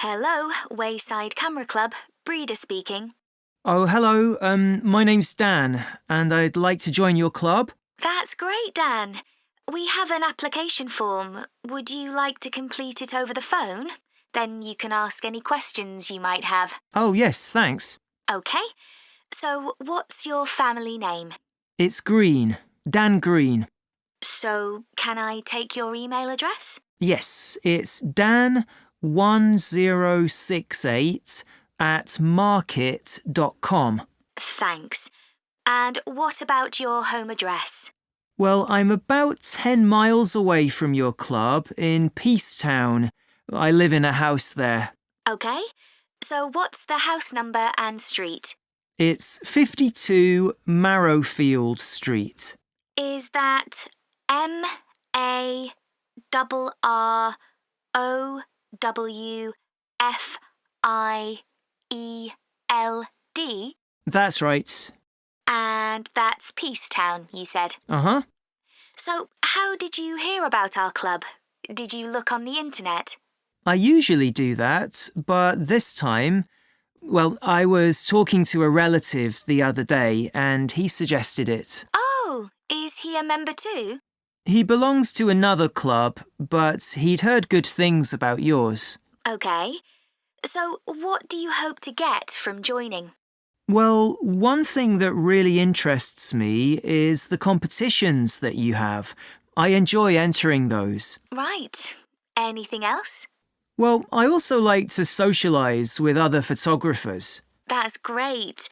Hello, Wayside Camera Club. Breeder speaking. Oh, hello. My name's Dan, and I'd like to join your club. That's great, Dan. We have an application form. Would you like to complete it over the phone? Then you can ask any questions you might have. Oh, yes, thanks. OK. So, what's your family name? It's Green. Dan Green. So, can I take your email address? Yes, it's dan1068@market.com. Thanks. And what about your home address? Well, I'm about 10 miles away from your club in Peacetown. I live in a house there. OK. So, what's the house number and street? It's 52 Marrowfield Street. Is that MARROWFIELD? That's right. And that's Peacetown, you said. Uh-huh. So, how did you hear about our club? Did you look on the internet? I usually do that, but this time, well, I was talking to a relative the other day and he suggested it. Oh, is he a member too? He belongs to another club, but he'd heard good things about yours. OK. So, what do you hope to get from joining? Well, one thing that really interests me is the competitions that you have. I enjoy entering those. Right. Anything else? Well, I also like to socialise with other photographers. That's great.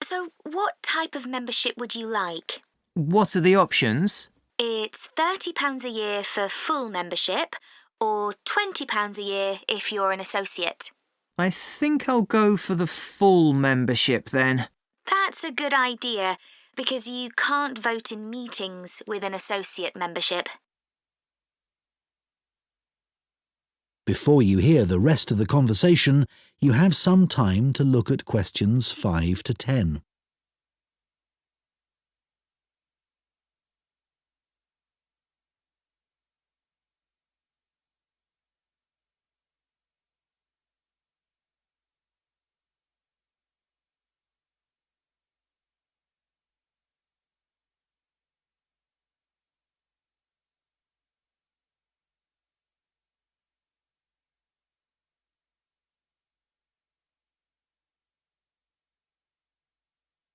So, what type of membership would you like? What are the options? It's £30 a year for full membership, or £20 a year if you're an associate. I think I'll go for the full membership then. That's a good idea, because you can't vote in meetings with an associate membership. Before you hear the rest of the conversation, you have some time to look at questions 5 to 10.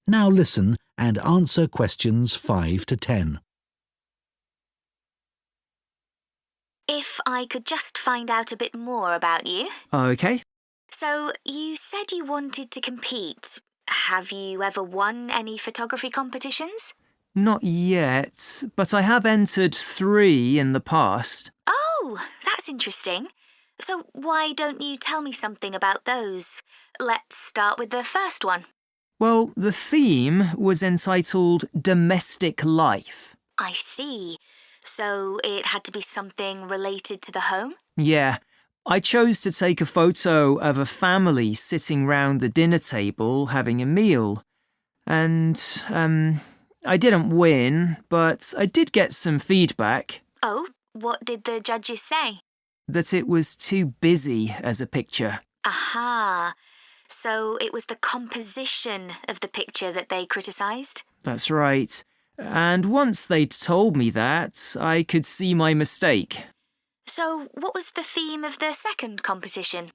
Now listen and answer questions 5 to 10. If I could just find out a bit more about you. OK. So, you said you wanted to compete. Have you ever won any photography competitions? Not yet, but I have entered 3 in the past. Oh, that's interesting. So, why don't you tell me something about those? Let's start with the first one. Well, the theme was entitled Domestic Life. I see. So, it had to be something related to the home? Yeah, I chose to take a photo of a family sitting round the dinner table having a meal. And, I didn't win, but I did get some feedback. Oh, what did the judges say? That it was too busy as a picture. Aha. So it was the composition of the picture that they criticised? That's right. And once they'd told me that, I could see my mistake. So what was the theme of the second competition?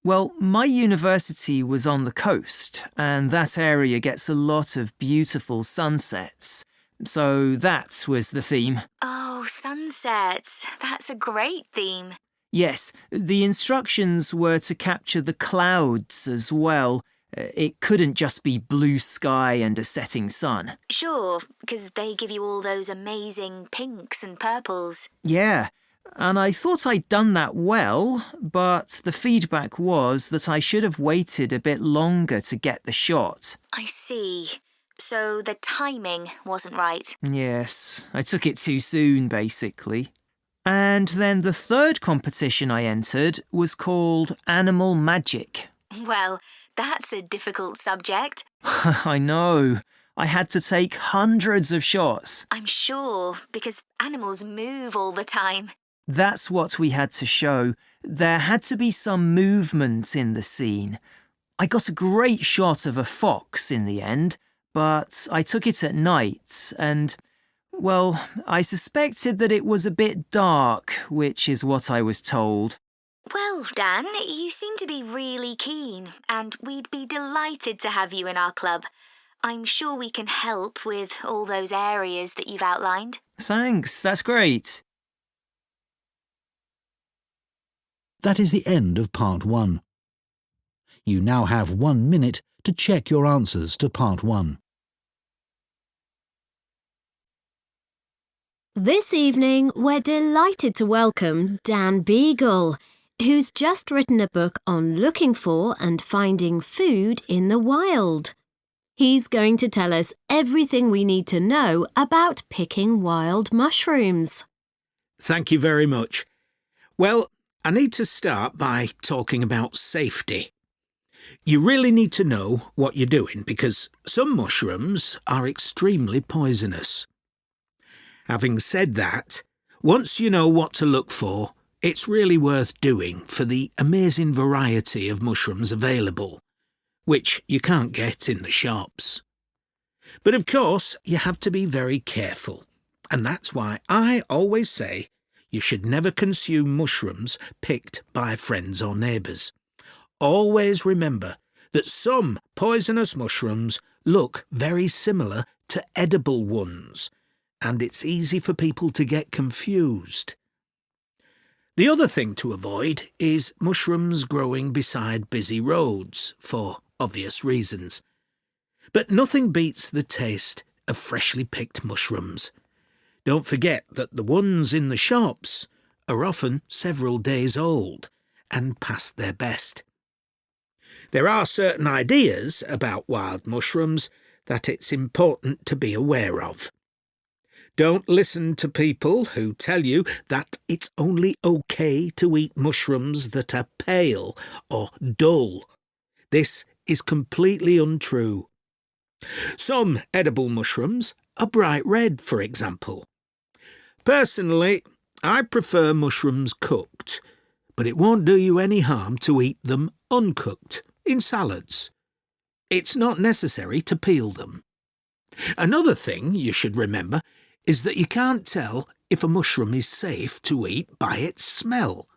Well, my university was on the coast, and that area gets a lot of beautiful sunsets. So that was the theme. Oh, sunsets. That's a great theme. Yes, the instructions were to capture the clouds as well. It couldn't just be blue sky and a setting sun. Sure, because they give you all those amazing pinks and purples. Yeah, and I thought I'd done that well, but the feedback was that I should have waited a bit longer to get the shot. I see. So the timing wasn't right. Yes, I took it too soon, basically. And then the third competition I entered was called Animal Magic. Well, that's a difficult subject. I know. I had to take hundreds of shots. I'm sure, because animals move all the time. That's what we had to show. There had to be some movement in the scene. I got a great shot of a fox in the end, but I took it at night and, well, I suspected that it was a bit dark, which is what I was told. Well, Dan, you seem to be really keen, and we'd be delighted to have you in our club. I'm sure we can help with all those areas that you've outlined. Thanks, that's great. That is the end of Part 1. You now have 1 minute to check your answers to Part 1. This evening, we're delighted to welcome Dan Beagle, who's just written a book on looking for and finding food in the wild. He's going to tell us everything we need to know about picking wild mushrooms. Thank you very much. Well, I need to start by talking about safety. You really need to know what you're doing because some mushrooms are extremely poisonous. Having said that, once you know what to look for, it's really worth doing for the amazing variety of mushrooms available, which you can't get in the shops. But of course, you have to be very careful, and that's why I always say you should never consume mushrooms picked by friends or neighbours. Always remember that some poisonous mushrooms look very similar to edible ones, and it's easy for people to get confused. The other thing to avoid is mushrooms growing beside busy roads, for obvious reasons. But nothing beats the taste of freshly picked mushrooms. Don't forget that the ones in the shops are often several days old and past their best. There are certain ideas about wild mushrooms that it's important to be aware of. Don't listen to people who tell you that it's only okay to eat mushrooms that are pale or dull. This is completely untrue. Some edible mushrooms are bright red, for example. Personally, I prefer mushrooms cooked, but it won't do you any harm to eat them uncooked in salads. It's not necessary to peel them. Another thing you should remember is that you can't tell if a mushroom is safe to eat by its smell.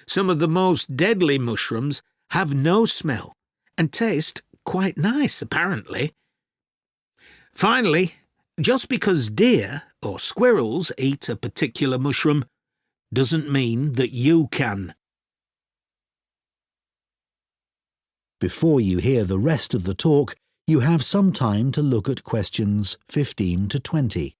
Some of the most deadly mushrooms have no smell and taste quite nice, apparently. Finally, just because deer or squirrels eat a particular mushroom doesn't mean that you can. Before you hear the rest of the talk, you have some time to look at questions 15 to 20.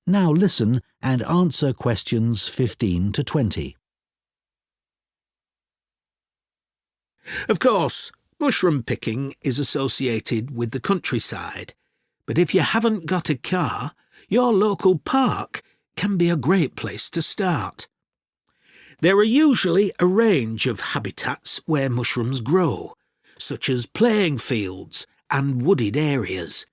Now listen and answer questions 15 to 20. Of course, mushroom picking is associated with the countryside, but if you haven't got a car, your local park can be a great place to start. There are usually a range of habitats where mushrooms grow, such as playing fields and wooded areas.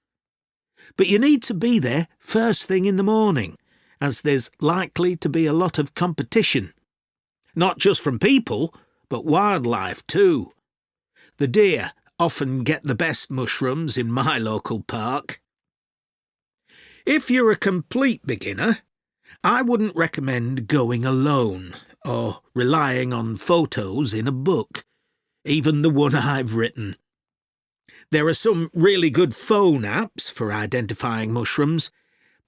But you need to be there first thing in the morning, as there's likely to be a lot of competition. Not just from people, but wildlife too. The deer often get the best mushrooms in my local park. If you're a complete beginner, I wouldn't recommend going alone or relying on photos in a book, even the one I've written. There are some really good phone apps for identifying mushrooms,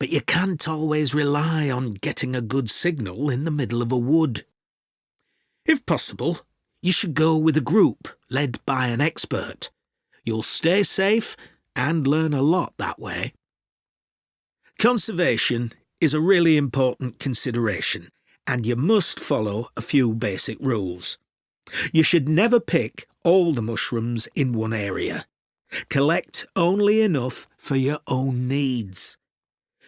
but you can't always rely on getting a good signal in the middle of a wood. If possible, you should go with a group led by an expert. You'll stay safe and learn a lot that way. Conservation is a really important consideration, and you must follow a few basic rules. You should never pick all the mushrooms in one area. Collect only enough for your own needs.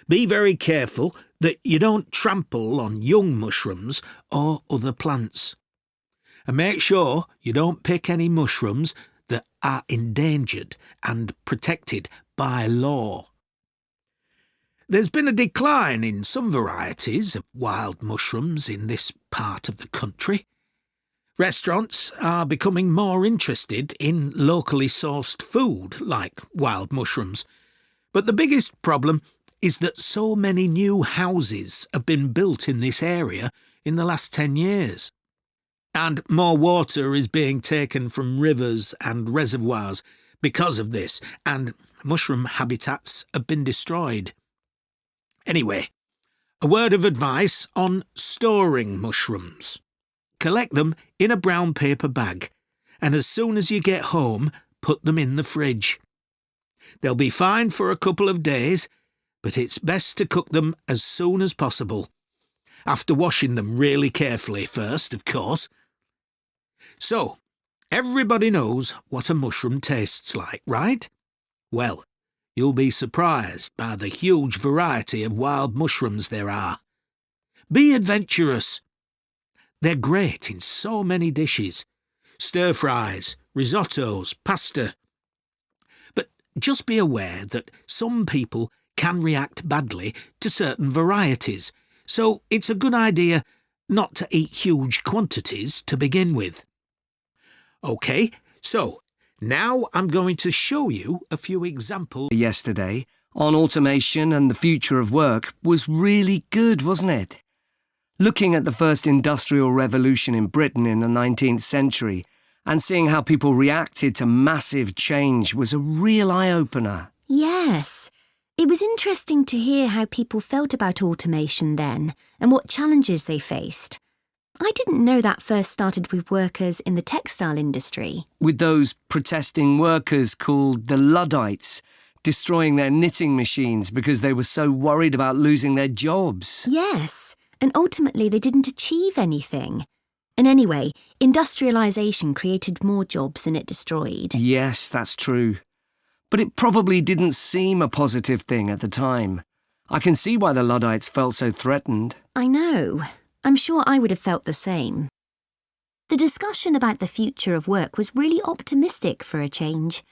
Be very careful that you don't trample on young mushrooms or other plants. And make sure you don't pick any mushrooms that are endangered and protected by law. There's been a decline in some varieties of wild mushrooms in this part of the country. Restaurants are becoming more interested in locally sourced food like wild mushrooms, but the biggest problem is that so many new houses have been built in this area in the last 10 years. And more water is being taken from rivers and reservoirs because of this, and mushroom habitats have been destroyed. Anyway, a word of advice on storing mushrooms. Collect them in a brown paper bag, and as soon as you get home, put them in the fridge. They'll be fine for a couple of days, but it's best to cook them as soon as possible, after washing them really carefully first, of course. So, everybody knows what a mushroom tastes like, right? Well, you'll be surprised by the huge variety of wild mushrooms there are. Be adventurous. They're great in so many dishes. Stir-fries, risottos, pasta. But just be aware that some people can react badly to certain varieties, so it's a good idea not to eat huge quantities to begin with. OK, so now I'm going to show you a few examples. Yesterday, on automation and the future of work, was really good, wasn't it? Looking at the first industrial revolution in Britain in the 19th century and seeing how people reacted to massive change was a real eye-opener. Yes. It was interesting to hear how people felt about automation then and what challenges they faced. I didn't know that first started with workers in the textile industry. With those protesting workers called the Luddites, destroying their knitting machines because they were so worried about losing their jobs. Yes, and ultimately they didn't achieve anything. And anyway, industrialisation created more jobs than it destroyed. Yes, that's true. But it probably didn't seem a positive thing at the time. I can see why the Luddites felt so threatened. I know. I'm sure I would have felt the same. The discussion about the future of work was really optimistic for a change.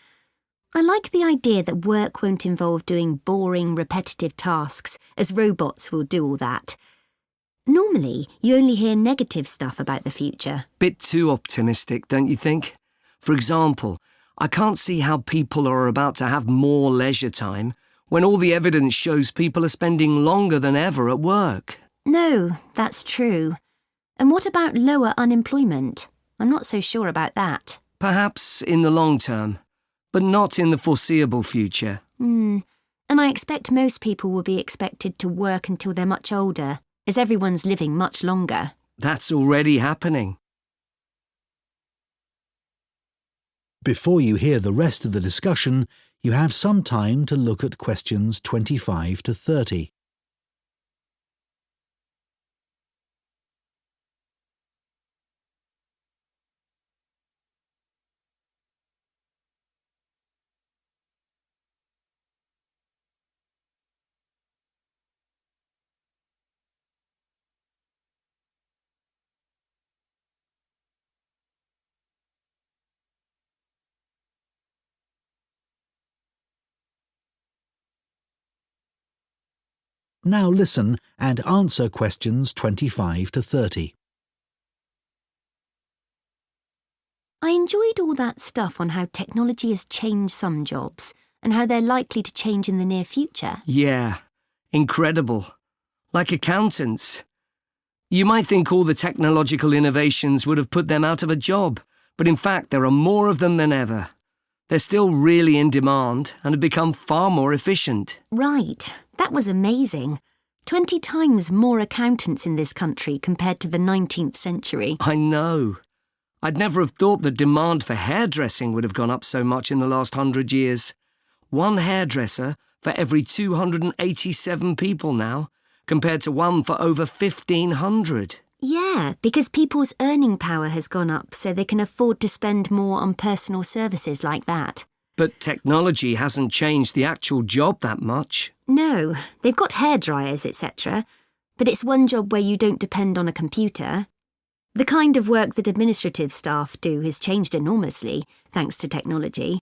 I like the idea that work won't involve doing boring, repetitive tasks, as robots will do all that. Normally, you only hear negative stuff about the future. Bit too optimistic, don't you think? For example, I can't see how people are about to have more leisure time when all the evidence shows people are spending longer than ever at work. No, that's true. And what about lower unemployment? I'm not so sure about that. Perhaps in the long term, but not in the foreseeable future. And I expect most people will be expected to work until they're much older, as everyone's living much longer. That's already happening. Before you hear the rest of the discussion, you have some time to look at questions 25 to 30. Now listen and answer questions 25 to 30. I enjoyed all that stuff on how technology has changed some jobs and how they're likely to change in the near future. Yeah, incredible. Like accountants. You might think all the technological innovations would have put them out of a job, but in fact there are more of them than ever. They're still really in demand and have become far more efficient. Right. That was amazing. 20 times more accountants in this country compared to the 19th century. I know. I'd never have thought the demand for hairdressing would have gone up so much in the last 100 years. One hairdresser for every 287 people now, compared to one for over 1,500. Yeah, because people's earning power has gone up so they can afford to spend more on personal services like that. But technology hasn't changed the actual job that much. No, they've got hairdryers, etc. But it's one job where you don't depend on a computer. The kind of work that administrative staff do has changed enormously, thanks to technology.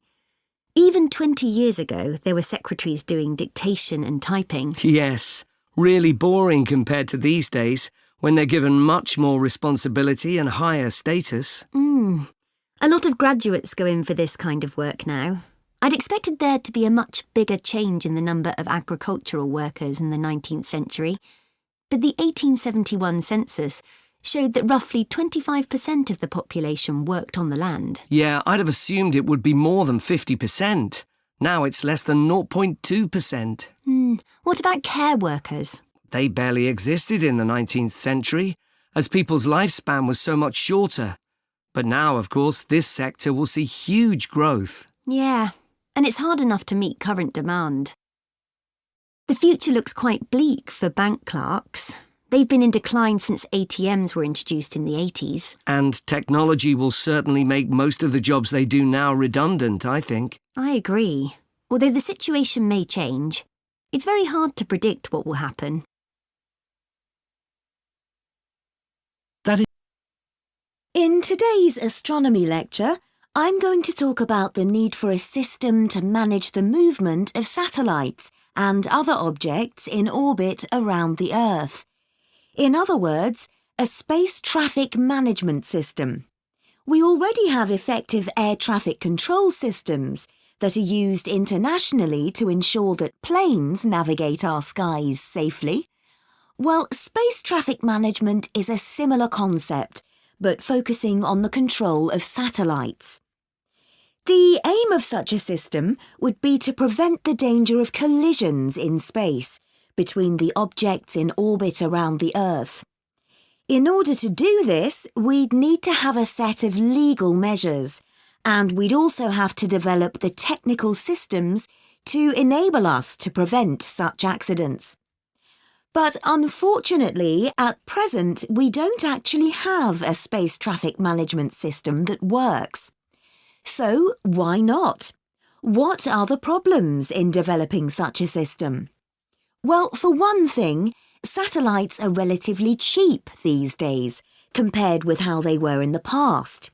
Even 20 years ago, there were secretaries doing dictation and typing. Yes, really boring compared to these days, when they're given much more responsibility and higher status. A lot of graduates go in for this kind of work now. I'd expected there to be a much bigger change in the number of agricultural workers in the 19th century, but the 1871 census showed that roughly 25% of the population worked on the land. Yeah, I'd have assumed it would be more than 50%. Now it's less than 0.2%. What about care workers? They barely existed in the 19th century, as people's lifespan was so much shorter. But now, of course, this sector will see huge growth. Yeah, and it's hard enough to meet current demand. The future looks quite bleak for bank clerks. They've been in decline since ATMs were introduced in the 80s. And technology will certainly make most of the jobs they do now redundant, I think. I agree. Although the situation may change, it's very hard to predict what will happen. In today's astronomy lecture, I'm going to talk about the need for a system to manage the movement of satellites and other objects in orbit around the Earth. In other words, a space traffic management system. We already have effective air traffic control systems that are used internationally to ensure that planes navigate our skies safely. Well, space traffic management is a similar concept, but focusing on the control of satellites. The aim of such a system would be to prevent the danger of collisions in space between the objects in orbit around the Earth. In order to do this, we'd need to have a set of legal measures, and we'd also have to develop the technical systems to enable us to prevent such accidents. But unfortunately, at present, we don't actually have a space traffic management system that works. So why not? What are the problems in developing such a system? Well, for one thing, satellites are relatively cheap these days compared with how they were in the past,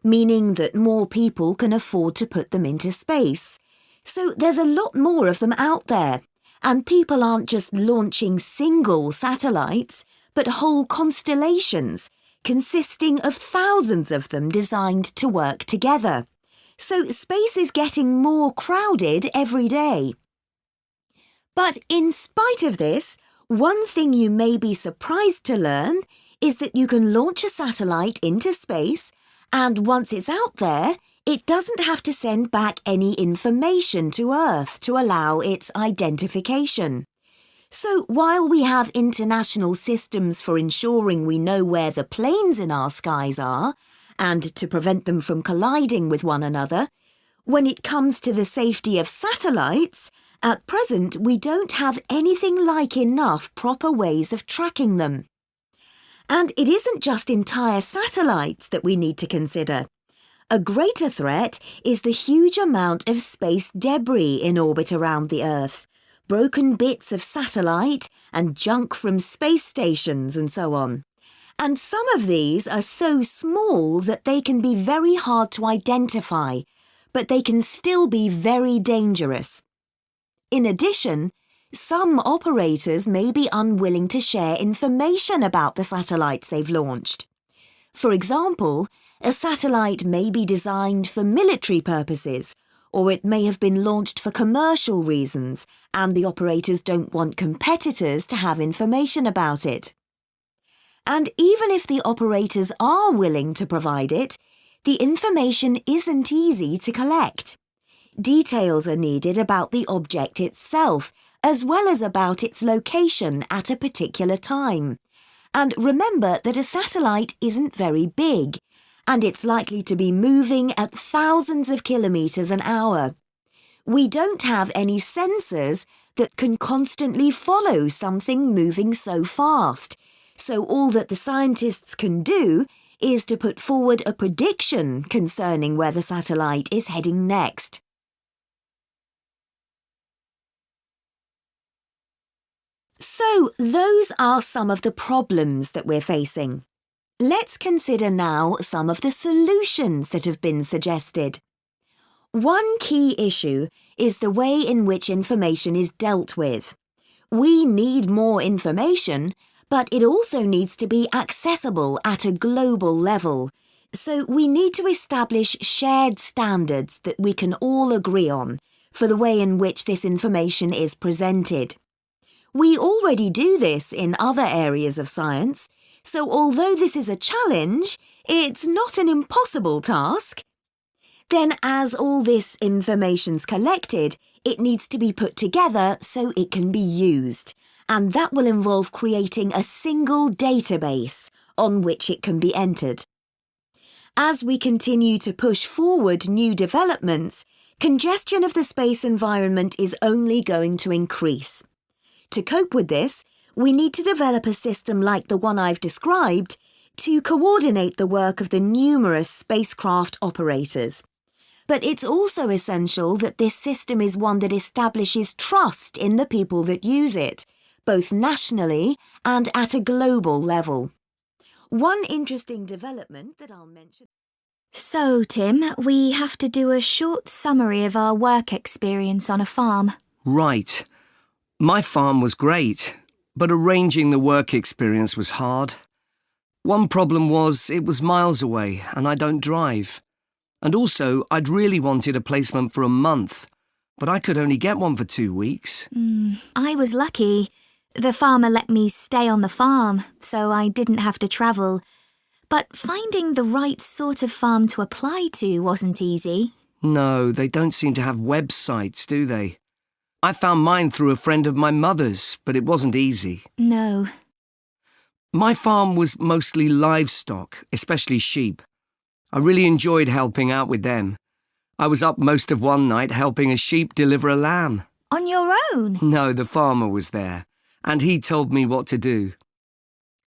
meaning that more people can afford to put them into space. So there's a lot more of them out there. And people aren't just launching single satellites, but whole constellations, consisting of thousands of them designed to work together. So space is getting more crowded every day. But in spite of this, one thing you may be surprised to learn is that you can launch a satellite into space, and once it's out there, it doesn't have to send back any information to Earth to allow its identification. So while we have international systems for ensuring we know where the planes in our skies are, and to prevent them from colliding with one another, when it comes to the safety of satellites, at present we don't have anything like enough proper ways of tracking them. And it isn't just entire satellites that we need to consider. A greater threat is the huge amount of space debris in orbit around the Earth, broken bits of satellite and junk from space stations and so on. And some of these are so small that they can be very hard to identify, but they can still be very dangerous. In addition, some operators may be unwilling to share information about the satellites they've launched. For example, a satellite may be designed for military purposes, or it may have been launched for commercial reasons, and the operators don't want competitors to have information about it. And even if the operators are willing to provide it, the information isn't easy to collect. Details are needed about the object itself, as well as about its location at a particular time. And remember that a satellite isn't very big, and it's likely to be moving at thousands of kilometres an hour. We don't have any sensors that can constantly follow something moving so fast, so all that the scientists can do is to put forward a prediction concerning where the satellite is heading next. So, those are some of the problems that we're facing. Let's consider now some of the solutions that have been suggested. One key issue is the way in which information is dealt with. We need more information, but it also needs to be accessible at a global level. So we need to establish shared standards that we can all agree on for the way in which this information is presented. We already do this in other areas of science, so although this is a challenge, it's not an impossible task. Then, as all this information's collected, it needs to be put together so it can be used, and that will involve creating a single database on which it can be entered. As we continue to push forward new developments, congestion of the space environment is only going to increase. To cope with this, we need to develop a system like the one I've described to coordinate the work of the numerous spacecraft operators. But it's also essential that this system is one that establishes trust in the people that use it, both nationally and at a global level. One interesting development that I'll mention. So, Tim, we have to do a short summary of our work experience on a farm. Right. My farm was great, but arranging the work experience was hard. One problem was it was miles away and I don't drive. And also, I'd really wanted a placement for a month, but I could only get one for 2 weeks. I was lucky. The farmer let me stay on the farm, so I didn't have to travel. But finding the right sort of farm to apply to wasn't easy. No, they don't seem to have websites, do they? I found mine through a friend of my mother's, but it wasn't easy. No. My farm was mostly livestock, especially sheep. I really enjoyed helping out with them. I was up most of one night helping a sheep deliver a lamb. On your own? No, the farmer was there, and he told me what to do.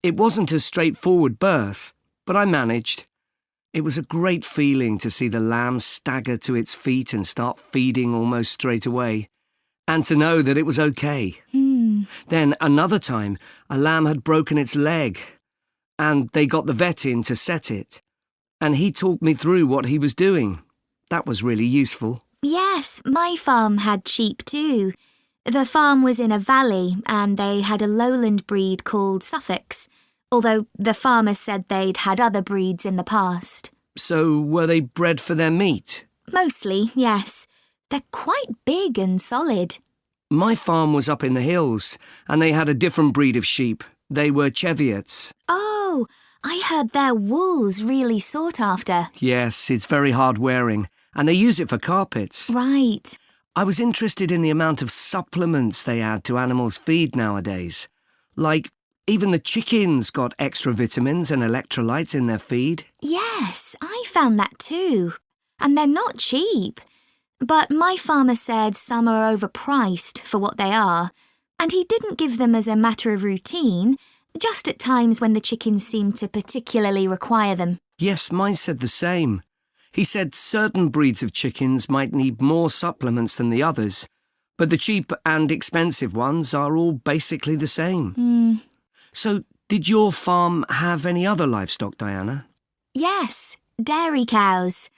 It wasn't a straightforward birth, but I managed. It was a great feeling to see the lamb stagger to its feet and start feeding almost straight away, and to know that it was okay. Then another time, a lamb had broken its leg, and they got the vet in to set it. And he talked me through what he was doing. That was really useful. Yes, my farm had sheep too. The farm was in a valley and they had a lowland breed called Suffolks, although the farmer said they'd had other breeds in the past. So were they bred for their meat? Mostly, yes. They're quite big and solid. My farm was up in the hills, and they had a different breed of sheep. They were Cheviots. Oh, I heard their wool's really sought after. Yes, it's very hard wearing, and they use it for carpets. Right. I was interested in the amount of supplements they add to animals' feed nowadays. Like, even the chickens got extra vitamins and electrolytes in their feed. Yes, I found that too. And they're not cheap. But my farmer said some are overpriced for what they are, and he didn't give them as a matter of routine, just at times when the chickens seemed to particularly require them. Yes, mine said the same. He said certain breeds of chickens might need more supplements than the others, but the cheap and expensive ones are all basically the same. So, did your farm have any other livestock, Diana? Yes, dairy cows.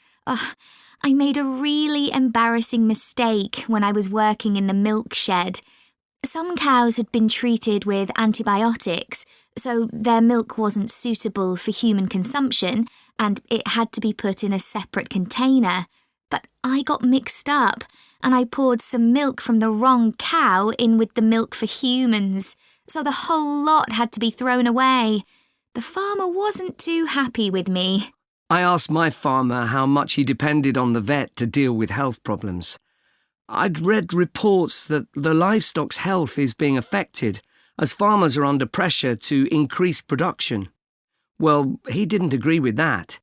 I made a really embarrassing mistake when I was working in the milk shed. Some cows had been treated with antibiotics, so their milk wasn't suitable for human consumption, and it had to be put in a separate container. But I got mixed up, and I poured some milk from the wrong cow in with the milk for humans, so the whole lot had to be thrown away. The farmer wasn't too happy with me. I asked my farmer how much he depended on the vet to deal with health problems. I'd read reports that the livestock's health is being affected as farmers are under pressure to increase production. Well, he didn't agree with that,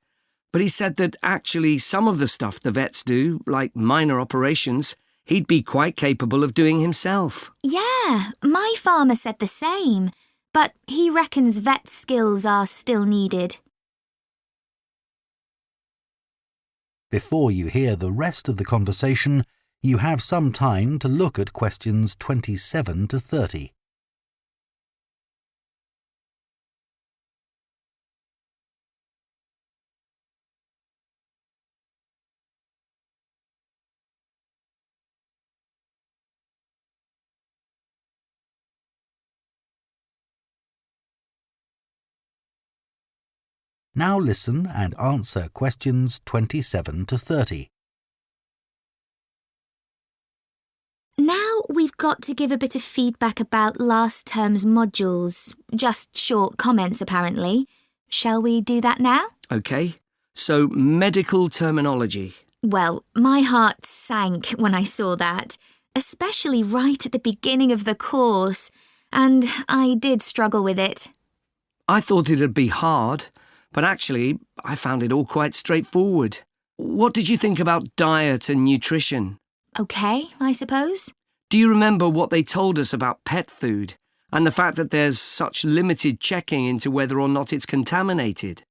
but he said that actually some of the stuff the vets do, like minor operations, he'd be quite capable of doing himself. Yeah, my farmer said the same, but he reckons vet skills are still needed. Before you hear the rest of the conversation, you have some time to look at questions 27 to 30. Now listen and answer questions 27 to 30. Now we've got to give a bit of feedback about last term's modules. Just short comments, apparently. Shall we do that now? OK, so medical terminology. Well, my heart sank when I saw that, especially right at the beginning of the course, and I did struggle with it. I thought it'd be hard, but actually I found it all quite straightforward. What did you think about diet and nutrition? OK, I suppose. Do you remember what they told us about pet food and the fact that there's such limited checking into whether or not it's contaminated?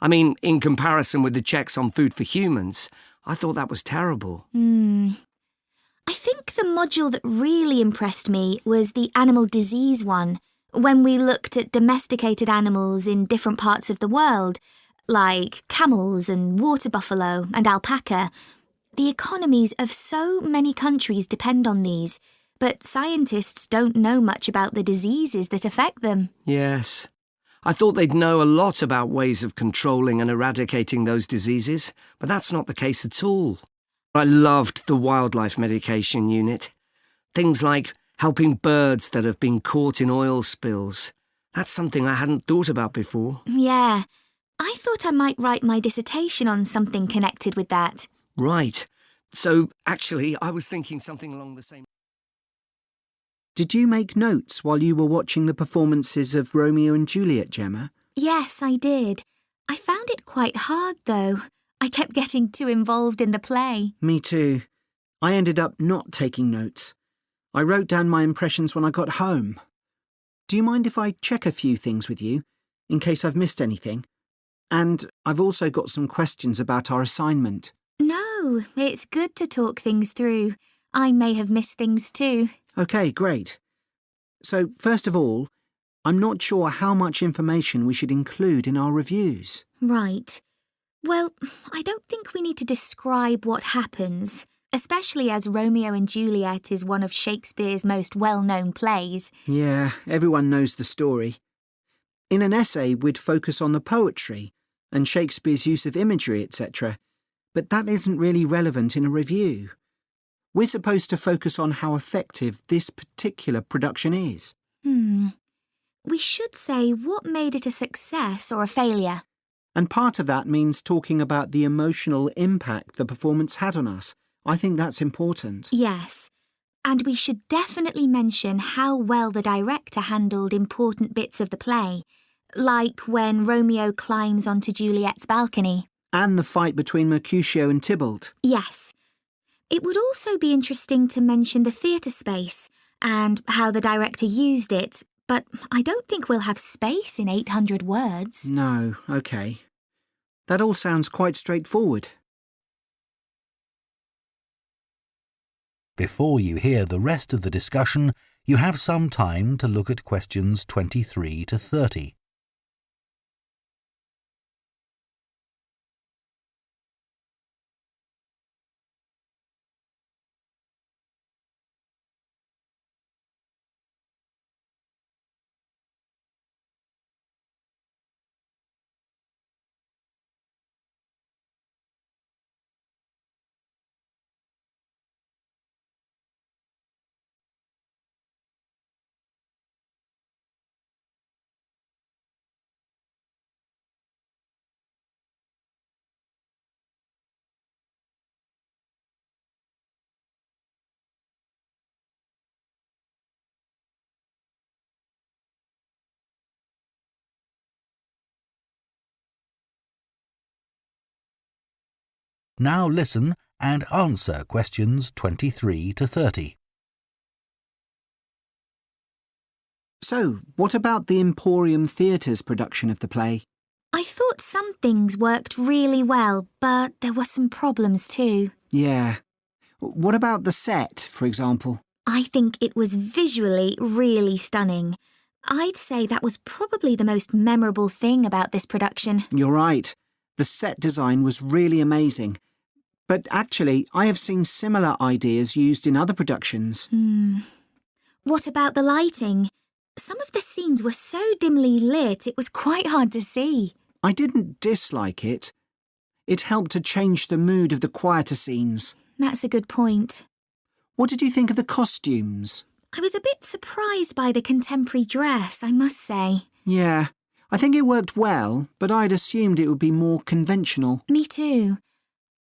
I mean, in comparison with the checks on food for humans, I thought that was terrible. I think the module that really impressed me was the animal disease one, when we looked at domesticated animals in different parts of the world, like camels and water buffalo and alpaca. The economies of so many countries depend on these, but scientists don't know much about the diseases that affect them. Yes. I thought they'd know a lot about ways of controlling and eradicating those diseases, but that's not the case at all. I loved the wildlife medication unit. Things like helping birds that have been caught in oil spills. That's something I hadn't thought about before. Yeah, I thought I might write my dissertation on something connected with that. Right. So, actually, I was thinking something along the same... Did you make notes while you were watching the performances of Romeo and Juliet, Gemma? Yes, I did. I found it quite hard, though. I kept getting too involved in the play. Me too. I ended up not taking notes. I wrote down my impressions when I got home. Do you mind if I check a few things with you, in case I've missed anything? And I've also got some questions about our assignment. No, it's good to talk things through. I may have missed things too. OK, great. So, first of all, I'm not sure how much information we should include in our reviews. Right. Well, I don't think we need to describe what happens, especially as Romeo and Juliet is one of Shakespeare's most well-known plays. Yeah, everyone knows the story. In an essay, we'd focus on the poetry and Shakespeare's use of imagery, etc., but that isn't really relevant in a review. We're supposed to focus on how effective this particular production is. We should say what made it a success or a failure. And part of that means talking about the emotional impact the performance had on us. I think that's important. Yes. And we should definitely mention how well the director handled important bits of the play, like when Romeo climbs onto Juliet's balcony. And the fight between Mercutio and Tybalt. Yes. It would also be interesting to mention the theatre space and how the director used it, but I don't think we'll have space in 800 words. No, OK. That all sounds quite straightforward. Before you hear the rest of the discussion, you have some time to look at questions 23 to 30. Now listen and answer questions 23 to 30. So, what about the Emporium Theatre's production of the play? I thought some things worked really well, but there were some problems too. Yeah. What about the set, for example? I think it was visually really stunning. I'd say that was probably the most memorable thing about this production. You're right. The set design was really amazing. But actually, I have seen similar ideas used in other productions. What about the lighting? Some of the scenes were so dimly lit it was quite hard to see. I didn't dislike it. It helped to change the mood of the quieter scenes. That's a good point. What did you think of the costumes? I was a bit surprised by the contemporary dress, I must say. Yeah, I think it worked well, but I'd assumed it would be more conventional. Me too.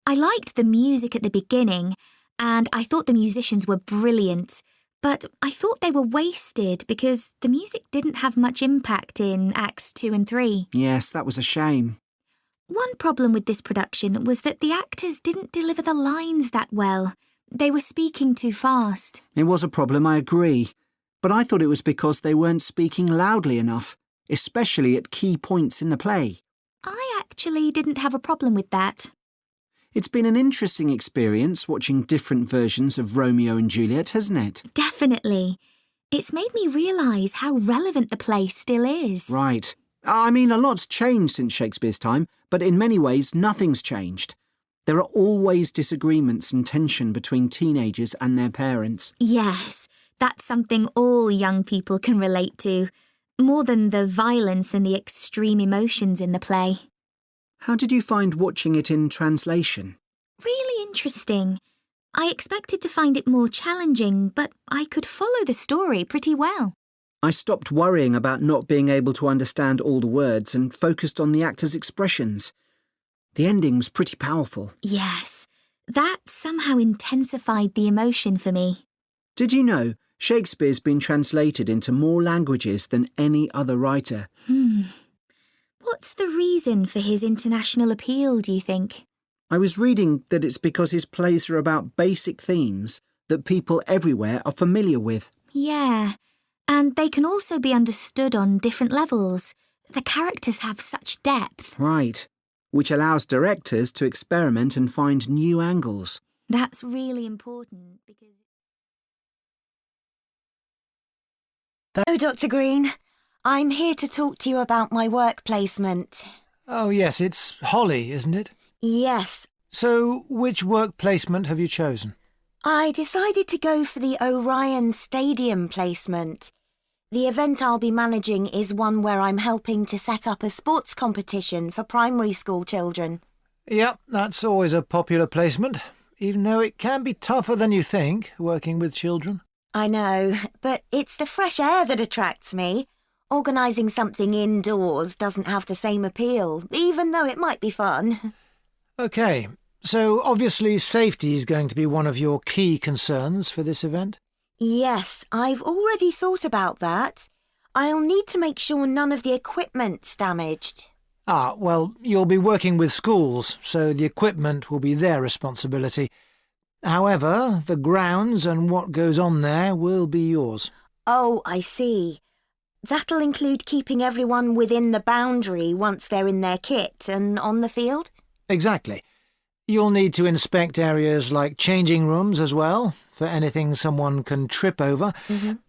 I liked the music at the beginning, and I thought the musicians were brilliant, but I thought they were wasted because the music didn't have much impact in Acts 2 and 3. Yes, that was a shame. One problem with this production was that the actors didn't deliver the lines that well. They were speaking too fast. It was a problem, I agree. But I thought it was because they weren't speaking loudly enough, especially at key points in the play. I actually didn't have a problem with that. It's been an interesting experience watching different versions of Romeo and Juliet, hasn't it? Definitely. It's made me realise how relevant the play still is. Right. I mean, a lot's changed since Shakespeare's time, but in many ways nothing's changed. There are always disagreements and tension between teenagers and their parents. Yes, that's something all young people can relate to, more than the violence and the extreme emotions in the play. How did you find watching it in translation? Really interesting. I expected to find it more challenging, but I could follow the story pretty well. I stopped worrying about not being able to understand all the words and focused on the actors' expressions. The ending was pretty powerful. Yes, that somehow intensified the emotion for me. Did you know Shakespeare's been translated into more languages than any other writer? What's the reason for his international appeal, do you think? I was reading that it's because his plays are about basic themes that people everywhere are familiar with. Yeah, and they can also be understood on different levels. The characters have such depth. Right, which allows directors to experiment and find new angles. That's really important because... Hello, Dr. Green. I'm here to talk to you about my work placement. Oh, yes, it's Holly, isn't it? Yes, So, which work placement have you chosen? I decided to go for the Orion Stadium placement. The event I'll be managing is one where I'm helping to set up a sports competition for primary school children. Yep, that's always a popular placement, even though it can be tougher than you think, working with children. I know, but it's the fresh air that attracts me. Organising something indoors doesn't have the same appeal, even though it might be fun. OK, so obviously safety is going to be one of your key concerns for this event? Yes, I've already thought about that. I'll need to make sure none of the equipment's damaged. Ah, well, you'll be working with schools, so the equipment will be their responsibility. However, the grounds and what goes on there will be yours. Oh, I see. That'll include keeping everyone within the boundary once they're in their kit and on the field? Exactly. You'll need to inspect areas like changing rooms as well, for anything someone can trip over,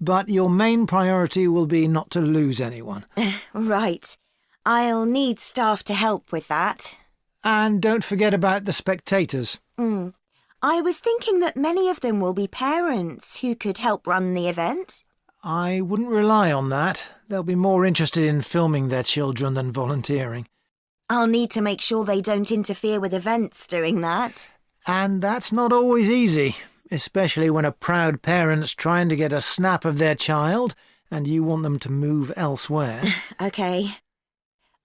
but your main priority will be not to lose anyone. Right. I'll need staff to help with that. And don't forget about the spectators. I was thinking that many of them will be parents who could help run the event. I wouldn't rely on that. They'll be more interested in filming their children than volunteering. I'll need to make sure they don't interfere with events doing that. And that's not always easy, especially when a proud parent's trying to get a snap of their child and you want them to move elsewhere. OK.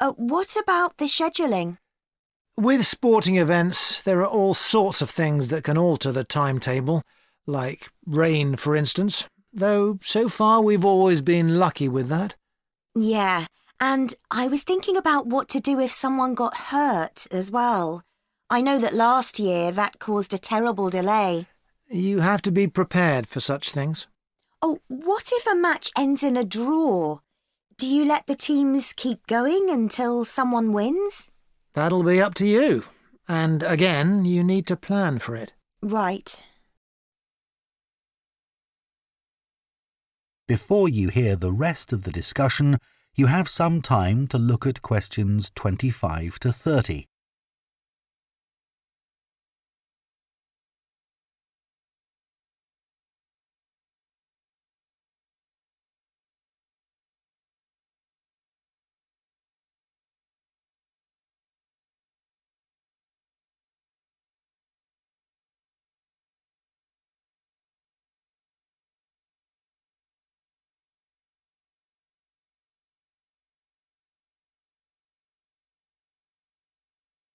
What about the scheduling? With sporting events, there are all sorts of things that can alter the timetable, like rain, for instance, though so far we've always been lucky with that. Yeah, and I was thinking about what to do if someone got hurt as well. I know that last year that caused a terrible delay. You have to be prepared for such things. Oh, what if a match ends in a draw? Do you let the teams keep going until someone wins? That'll be up to you. And again, you need to plan for it. Right. Before you hear the rest of the discussion, you have some time to look at questions 25 to 30.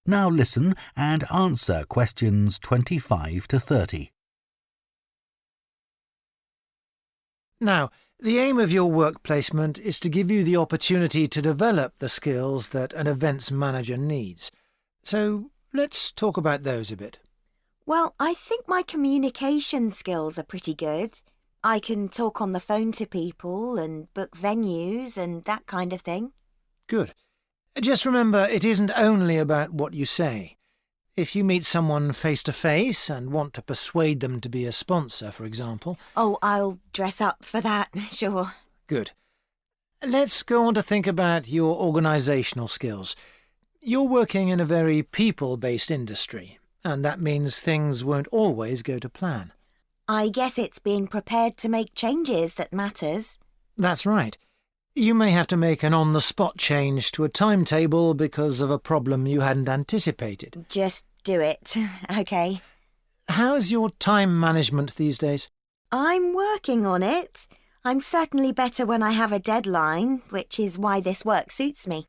Now listen and answer questions 25 to 30. Now, the aim of your work placement is to give you the opportunity to develop the skills that an events manager needs. So let's talk about those a bit. Well, I think my communication skills are pretty good. I can talk on the phone to people and book venues and that kind of thing. Good. Just remember, it isn't only about what you say. If you meet someone face-to-face and want to persuade them to be a sponsor, for example... Oh, I'll dress up for that, sure. Good. Let's go on to think about your organisational skills. You're working in a very people-based industry, and that means things won't always go to plan. I guess it's being prepared to make changes that matters. That's right. You may have to make an on-the-spot change to a timetable because of a problem you hadn't anticipated. Just do it, OK. How's your time management these days? I'm working on it. I'm certainly better when I have a deadline, which is why this work suits me.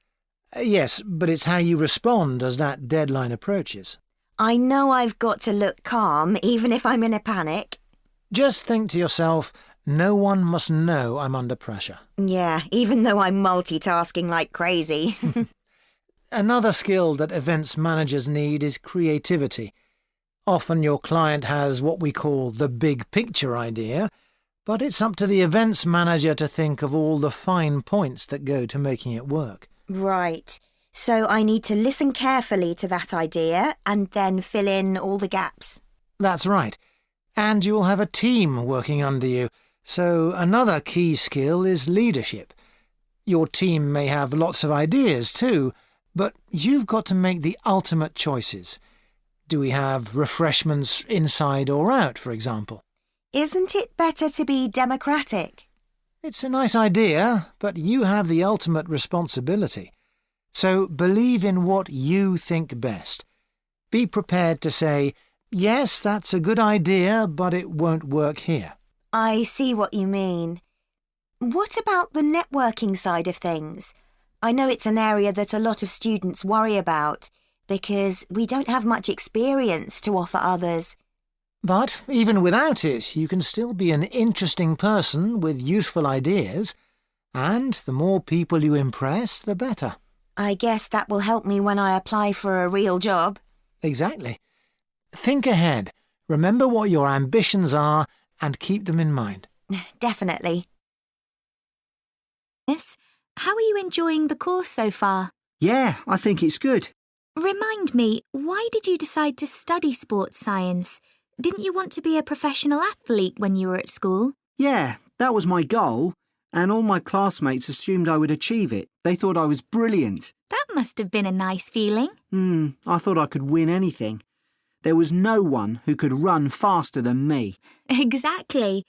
Yes, but it's how you respond as that deadline approaches. I know I've got to look calm, even if I'm in a panic. Just think to yourself, no one must know I'm under pressure. Yeah, even though I'm multitasking like crazy. Another skill that events managers need is creativity. Often your client has what we call the big picture idea, but it's up to the events manager to think of all the fine points that go to making it work. Right. So I need to listen carefully to that idea and then fill in all the gaps. That's right. And you'll have a team working under you. So another key skill is leadership. Your team may have lots of ideas too, but you've got to make the ultimate choices. Do we have refreshments inside or out, for example? Isn't it better to be democratic? It's a nice idea, but you have the ultimate responsibility. So believe in what you think best. Be prepared to say, yes, that's a good idea, but it won't work here. I see what you mean. What about the networking side of things? I know it's an area that a lot of students worry about because we don't have much experience to offer others. But even without it, you can still be an interesting person with useful ideas, and the more people you impress, the better. I guess that will help me when I apply for a real job. Exactly. Think ahead, remember what your ambitions are, and keep them in mind. Definitely. Yes. How are you enjoying the course so far? Yeah, I think it's good. Remind me, why did you decide to study sports science? Didn't you want to be a professional athlete when you were at school? Yeah, that was my goal, and all my classmates assumed I would achieve it. They thought I was brilliant. That must have been a nice feeling. I thought I could win anything. There was no one who could run faster than me. Exactly.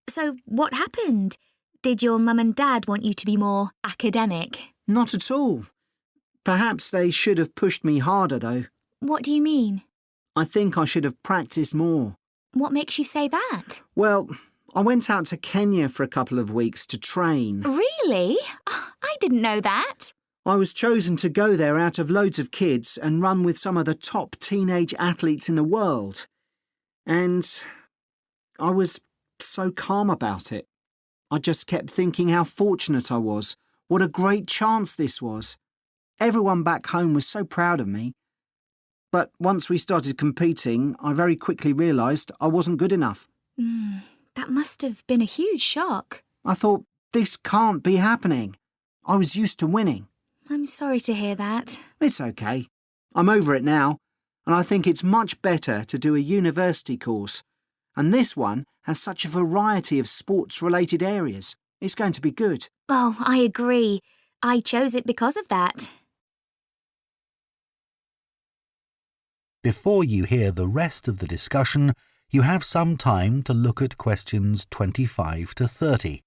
So what happened? Did your mum and dad want you to be more academic? Not at all. Perhaps they should have pushed me harder, though. What do you mean? I think I should have practiced more. What makes you say that? Well, I went out to Kenya for a couple of weeks to train. Really? Oh, I didn't know that. I was chosen to go there out of loads of kids and run with some of the top teenage athletes in the world. And I was so calm about it. I just kept thinking how fortunate I was. What a great chance this was. Everyone back home was so proud of me. But once we started competing, I very quickly realised I wasn't good enough. That must have been a huge shock. I thought, this can't be happening. I was used to winning. I'm sorry to hear that. It's okay. I'm over it now, and I think it's much better to do a university course. And this one has such a variety of sports-related areas. It's going to be good. Oh, I agree. I chose it because of that. Before you hear the rest of the discussion, you have some time to look at questions 25 to 30.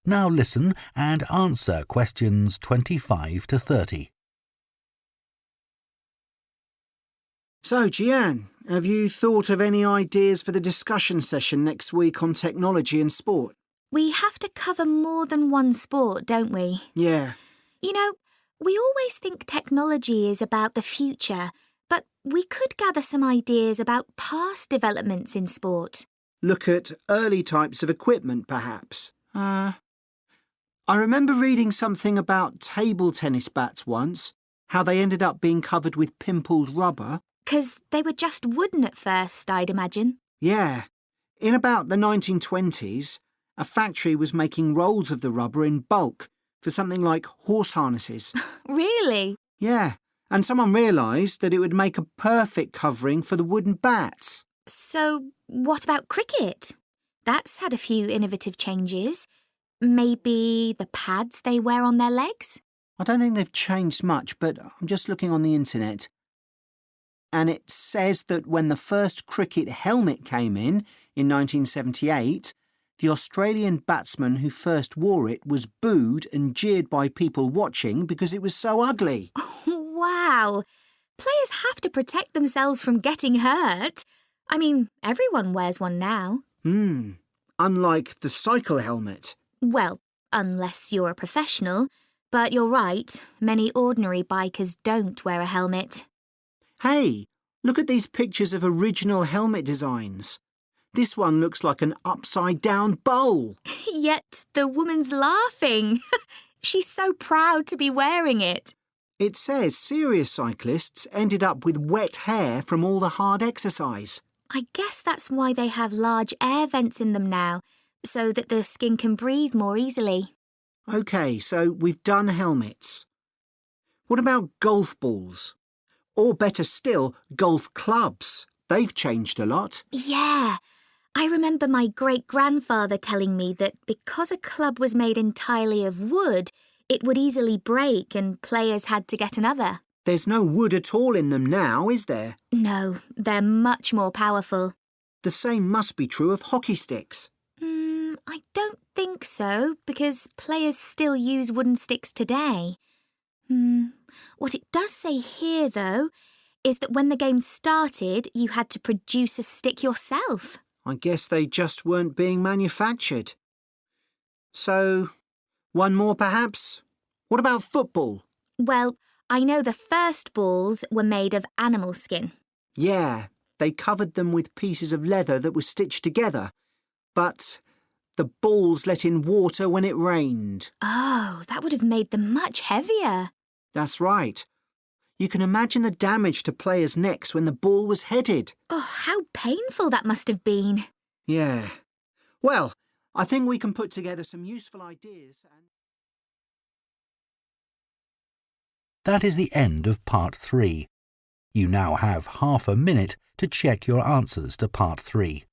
Now listen and answer questions 25 to 30. So, Jian, have you thought of any ideas for the discussion session next week on technology and sport? We have to cover more than one sport, don't we? Yeah. You know, we always think technology is about the future, but we could gather some ideas about past developments in sport. Look at early types of equipment, perhaps. I remember reading something about table tennis bats once, how they ended up being covered with pimpled rubber. 'Cause they were just wooden at first, I'd imagine. Yeah. In about the 1920s, a factory was making rolls of the rubber in bulk for something like horse harnesses. Really? Yeah, and someone realised that it would make a perfect covering for the wooden bats. So, what about cricket? That's had a few innovative changes. Maybe the pads they wear on their legs? I don't think they've changed much, but I'm just looking on the internet. And it says that when the first cricket helmet came in 1978, the Australian batsman who first wore it was booed and jeered by people watching because it was so ugly. Wow! Players have to protect themselves from getting hurt. I mean, everyone wears one now. Unlike the cycle helmet. Well, unless you're a professional. But you're right, many ordinary bikers don't wear a helmet. Hey, look at these pictures of original helmet designs. This one looks like an upside-down bowl. Yet the woman's laughing. She's so proud to be wearing it. It says serious cyclists ended up with wet hair from all the hard exercise. I guess that's why they have large air vents in them now, so that the skin can breathe more easily. OK, so we've done helmets. What about golf balls? Or better still, golf clubs. They've changed a lot. Yeah. I remember my great-grandfather telling me that because a club was made entirely of wood, it would easily break and players had to get another. There's no wood at all in them now, is there? No, they're much more powerful. The same must be true of hockey sticks. I don't think so, because players still use wooden sticks today. What it does say here, though, is that when the game started, you had to produce a stick yourself. I guess they just weren't being manufactured. So, one more perhaps? What about football? Well, I know the first balls were made of animal skin. Yeah, they covered them with pieces of leather that were stitched together. But the balls let in water when it rained. Oh, that would have made them much heavier. That's right. You can imagine the damage to players' necks when the ball was headed. Oh, how painful that must have been. Yeah. Well, I think we can put together some useful ideas and... That is the end of part 3. You now have half a minute to check your answers to part 3.